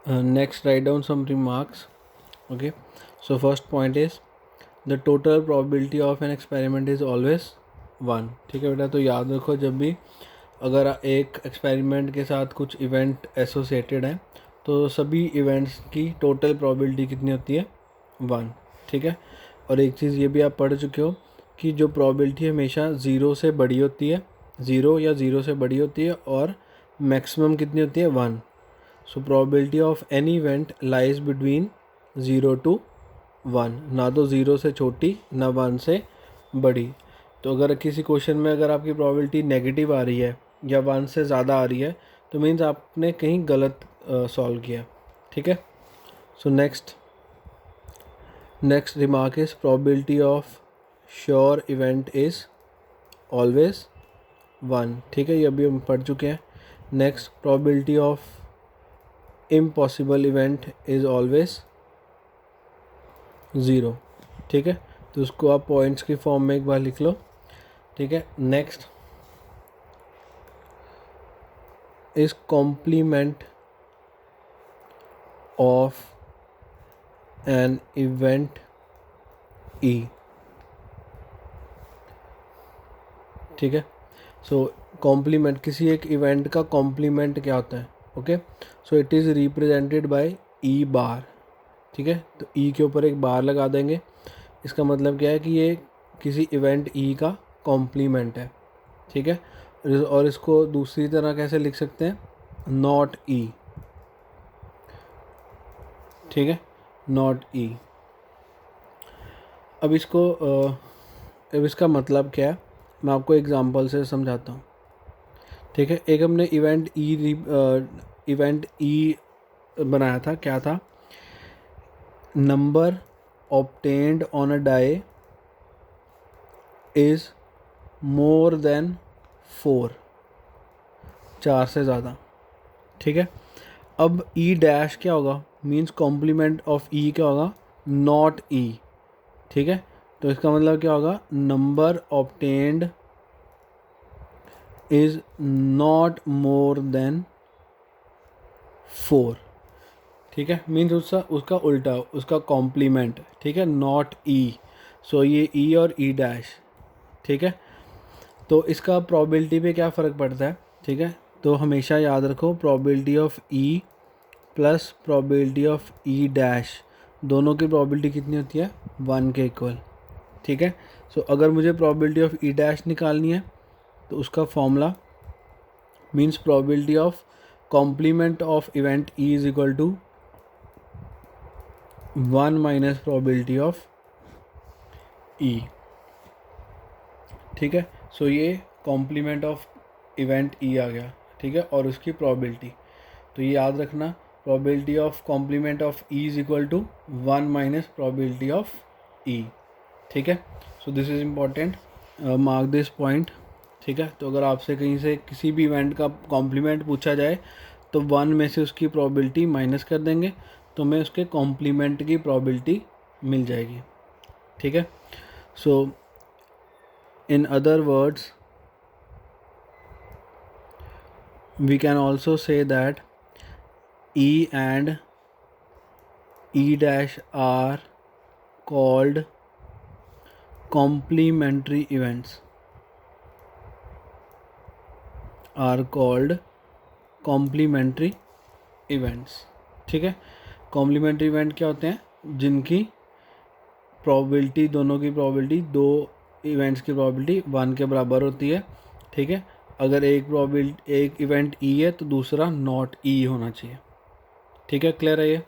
Next, write down some remarks. Okay, so first point is the total probability of an experiment is always 1. ठीक है बेटा, तो याद रखो जब भी अगर एक एक्सपेरिमेंट के साथ कुछ इवेंट एसोसिएटेड है तो सभी इवेंट्स की टोटल प्रोबेबिलिटी कितनी होती है 1. ठीक है, और एक चीज़ ये भी आप पढ़ चुके हो कि जो प्रोबेबिलिटी हमेशा ज़ीरो से बड़ी होती है, ज़ीरो या ज़ीरो से बड़ी होती है, और मैक्सिमम कितनी होती है 1. So probability of any event lies between 0 to 1, ना तो 0 से छोटी ना 1 से बड़ी. तो अगर किसी क्वेश्चन में अगर आपकी प्रोबेबिलिटी नेगेटिव आ रही है या 1 से ज़्यादा आ रही है तो मीन्स आपने कहीं गलत सॉल्व किया. ठीक है, so next remark is probability of sure event is always 1. ठीक है, ये अभी हम पढ़ चुके हैं. Next, probability of impossible event is always 0. ठीक है, तो उसको आप पॉइंट्स की फॉर्म में एक बार लिख लो. ठीक है, next is complement of an event E. ठीक है, सो कॉम्प्लीमेंट, किसी एक इवेंट का कॉम्प्लीमेंट क्या होता है. Okay, so it is represented by E bar. ठीक है, तो ई के ऊपर एक बार लगा देंगे. इसका मतलब क्या है कि ये किसी इवेंट ई का कॉम्प्लीमेंट है. ठीक है, और इसको दूसरी तरह कैसे लिख सकते हैं, नॉट ई. ठीक है, नॉट ई. अब इसका मतलब क्या है, मैं आपको एग्जांपल से समझाता हूँ. ठीक है, एक हमने इवेंट ई बनाया था. क्या था, number obtained on a die is more than 4, 4 से ज़्यादा. ठीक है, अब ई डैश क्या होगा, मीन्स कॉम्प्लीमेंट ऑफ ई क्या होगा, नॉट ई. ठीक है, तो इसका मतलब क्या होगा, number obtained is not more than 4. ठीक है, मीन्स उसका उल्टा, उसका कॉम्प्लीमेंट. ठीक है, नॉट ई. सो ये ई और ई डैश. ठीक है, तो इसका प्रोबेबिलिटी पे क्या फ़र्क पड़ता है. ठीक है, तो हमेशा याद रखो probability of E plus probability of E dash, दोनों की प्रोबेबिलिटी कितनी होती है, 1 के इक्वल. ठीक है, सो अगर मुझे प्रोबेबिलिटी ऑफ ई डैश निकालनी है तो उसका formula means probability of complement of event E is equal to 1 minus probability of E. ठीक है, सो ये कॉम्प्लीमेंट ऑफ इवेंट ई आ गया. ठीक है, और उसकी प्रोबेबिलिटी, तो ये याद रखना, probability of complement of E is equal to 1 minus probability of E. ठीक है, so this is important, mark this point. ठीक है, तो अगर आपसे कहीं से किसी भी इवेंट का कॉम्प्लीमेंट पूछा जाए तो 1 में से उसकी प्रोबेबिलिटी माइनस कर देंगे तो हमें उसके कॉम्प्लीमेंट की प्रोबेबिलिटी मिल जाएगी. ठीक है, सो in other words we can also say that E and E dash are called complementary events, are called complementary events. ठीक है, कॉम्प्लीमेंट्री इवेंट क्या होते हैं, जिनकी प्रोबेबिलिटी, दोनों की प्रोबेबिलिटी, दो इवेंट्स की प्रोबेबिलिटी 1 के बराबर होती है. ठीक है, अगर एक इवेंट ई है तो दूसरा नॉट ई होना चाहिए. ठीक है, क्लियर है ये.